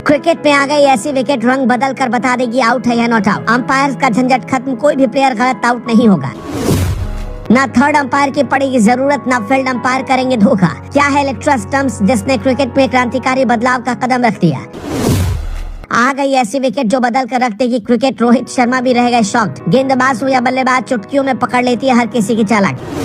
Cricket में आ गई ऐसी विकेट रंग बदल कर बता देगी आउट है या नॉट आउट। अंपायर का झंझट खत्म, कोई भी प्लेयर गलत आउट नहीं होगा। ना थर्ड अंपायर की पड़ेगी जरूरत, ना फील्ड अंपायर करेंगे धोखा। क्या है इलेक्ट्रा स्टंप्स जिसने क्रिकेट में क्रांतिकारी बदलाव का कदम रख दिया। आ गई ऐसी विकेट जो बदल कर रख देगी क्रिकेट। रोहित शर्मा भी रह गए शॉक्ड। गेंदबाज हो या बल्लेबाज, चुटकियों में पकड़ लेती है हर किसी की चालाकी।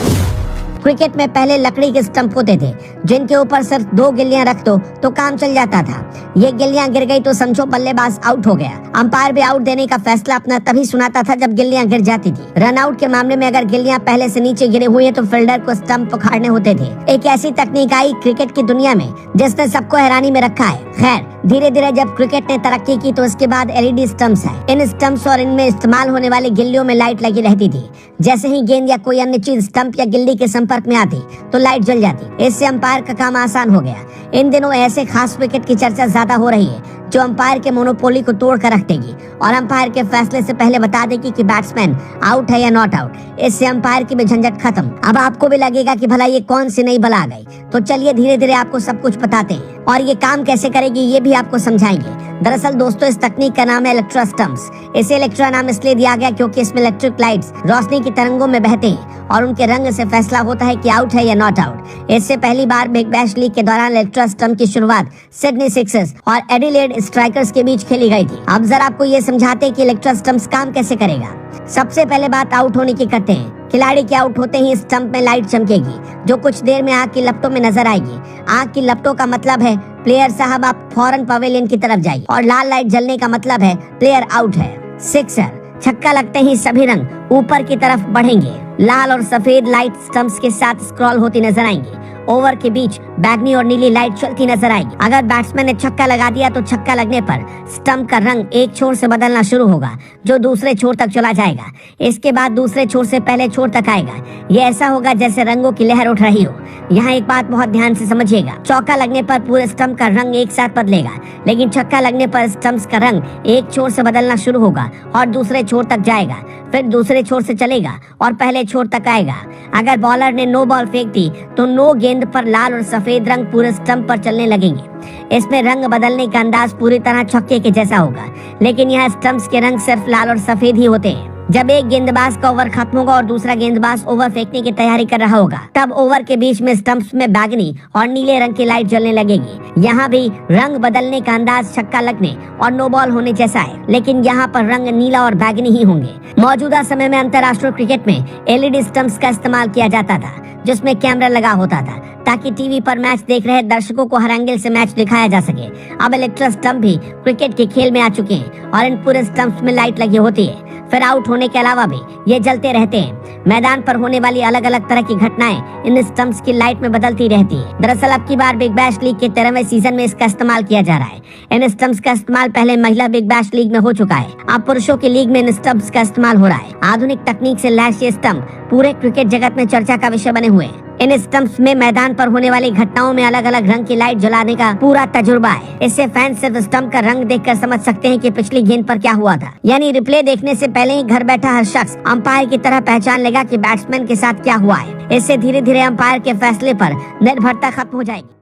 क्रिकेट में पहले लकड़ी के स्टंप होते थे जिनके ऊपर सिर्फ 2 गिल्लियां रख दो तो काम चल जाता था। ये गिल्लियां गिर गई तो समझो बल्लेबाज आउट हो गया। अंपायर भी आउट देने का फैसला अपना तभी सुनाता था जब गिल्लियां गिर जाती थी। रन आउट के मामले में अगर गिल्लियां पहले से नीचे गिरे हुए तो फील्डर को स्टंप उखाड़ने होते थे। एक ऐसी तकनीक आई क्रिकेट की दुनिया में जिसने सबको हैरानी में रखा है। खैर धीरे धीरे जब क्रिकेट ने तरक्की की तो उसके बाद एलईडी स्टंप्स है। इन स्टंप्स और इनमें इस्तेमाल होने वाली गिल्लियों में लाइट लगी रहती थी। जैसे ही गेंद या कोई अन्य चीज स्टंप या गिल्ली के संपर्क में आती तो लाइट जल जाती। इससे अंपायर का काम आसान हो गया। इन दिनों ऐसे खास विकेट की चर्चा ज्यादा हो रही है जो अंपायर के मोनोपोली को तोड़ कर रख देगी और अंपायर के फैसले से पहले बता देगी कि बैट्समैन आउट है या नॉट आउट। इससे अंपायर की भी झंझट खत्म। अब आपको भी लगेगा कि भला ये कौन सी नई बला आ गई। तो चलिए धीरे धीरे आपको सब कुछ बताते हैं और ये काम कैसे करेगी ये भी आपको समझाएंगे। दरअसल दोस्तों इस तकनीक का नाम है इलेक्ट्रा स्टंप्स। इसे इलेक्ट्रा नाम इसलिए दिया गया क्योंकि इसमें इलेक्ट्रिक लाइट्स रोशनी की तरंगों में बहते हैं और उनके रंग से फैसला होता है कि आउट है या नॉट आउट। इससे पहली बार बिग बैश लीग के दौरान इलेक्ट्रा स्टंप की शुरुआत सिडनी सिक्सर्स और एडिलेड स्ट्राइकर्स के बीच खेली गई थी। अब जरा आपको ये समझाते हैं कि इलेक्ट्रा स्टंप्स काम कैसे करेगा। सबसे पहले बात आउट होने की करते हैं। खिलाड़ी के आउट होते ही स्टंप में लाइट चमकेगी जो कुछ देर में आग की लपटों में नजर आएगी। आग की लपटों का मतलब है प्लेयर साहब आप फौरन पवेलियन की तरफ जाइए और लाल लाइट जलने का मतलब है प्लेयर आउट है। सिक्सर छक्का लगते ही सभी रंग ऊपर की तरफ बढ़ेंगे। लाल और सफेद लाइट स्टंप्स के साथ स्क्रॉल होती नजर आएंगी। ओवर के बीच बैगनी और नीली लाइट चलती नजर आएगी। अगर बैट्समैन ने छक्का लगा दिया तो छक्का लगने पर स्टंप का रंग एक छोर से बदलना शुरू होगा जो दूसरे छोर तक चला जाएगा। इसके बाद दूसरे छोर से पहले छोर तक आएगा। ये ऐसा होगा जैसे रंगों की लहर उठ रही हो। यहाँ एक बात बहुत ध्यान से समझिएगा। चौका लगने पर पूरे स्टंप का रंग एक साथ बदलेगा, लेकिन छक्का लगने पर स्टंप्स का रंग एक छोर से बदलना शुरू होगा और दूसरे छोर तक जाएगा, फिर दूसरे छोर से चलेगा और पहले छोर तक आएगा। अगर बॉलर ने नो बॉल फेंक दी तो नो गेंद पर लाल और सफेद रंग पूरे स्टंप पर चलने लगेंगे। इसमें रंग बदलने का अंदाज पूरी तरह छक्के के जैसा होगा, लेकिन यहाँ स्टंप्स के रंग सिर्फ लाल और सफेद ही होते हैं। जब एक गेंदबाज का ओवर खत्म होगा और दूसरा गेंदबाज ओवर फेंकने की तैयारी कर रहा होगा तब ओवर के बीच में स्टंप्स में बैगनी और नीले रंग की लाइट जलने लगेगी। यहाँ भी रंग बदलने का अंदाज छक्का लगने और नो बॉल होने जैसा है, लेकिन यहाँ पर रंग नीला और बैगनी ही होंगे। मौजूदा समय में अंतर्राष्ट्रीय क्रिकेट में एलईडी स्टंप्स का इस्तेमाल किया जाता था जिसमें कैमरा लगा होता था ताकि टीवी पर मैच देख रहे दर्शकों को हर एंगल से मैच दिखाया जा सके। अब इलेक्ट्रा स्टंप भी क्रिकेट के खेल में आ चुके हैं और इन पूरे स्टंप्स में लाइट लगी होती है। फिर आउट होने के अलावा भी ये जलते रहते हैं। मैदान पर होने वाली अलग अलग तरह की घटनाएं इन स्टंप्स की लाइट में बदलती रहती है। दरअसल अब की बार बिग बैश लीग के 13वें सीजन में इसका इस्तेमाल किया जा रहा है। इन स्टंप्स का इस्तेमाल पहले महिला बिग बैश लीग में हो चुका है। अब पुरुषों की लीग में इन स्टंप्स का इस्तेमाल हो रहा है। आधुनिक तकनीक से लैस ये स्टंप पूरे क्रिकेट जगत में चर्चा का विषय बने हुए हैं। इन स्टंप्स में मैदान पर होने वाली घटनाओं में अलग अलग रंग की लाइट जलाने का पूरा तजुर्बा है। इससे फैंस सिर्फ स्टंप का रंग देखकर समझ सकते हैं कि पिछली गेंद पर क्या हुआ था। यानी रिप्ले देखने से पहले ही घर बैठा हर शख्स अंपायर की तरह पहचान लेगा कि बैट्समैन के साथ क्या हुआ है। इससे धीरे धीरे अंपायर के फैसले पर निर्भरता खत्म हो जाएगी।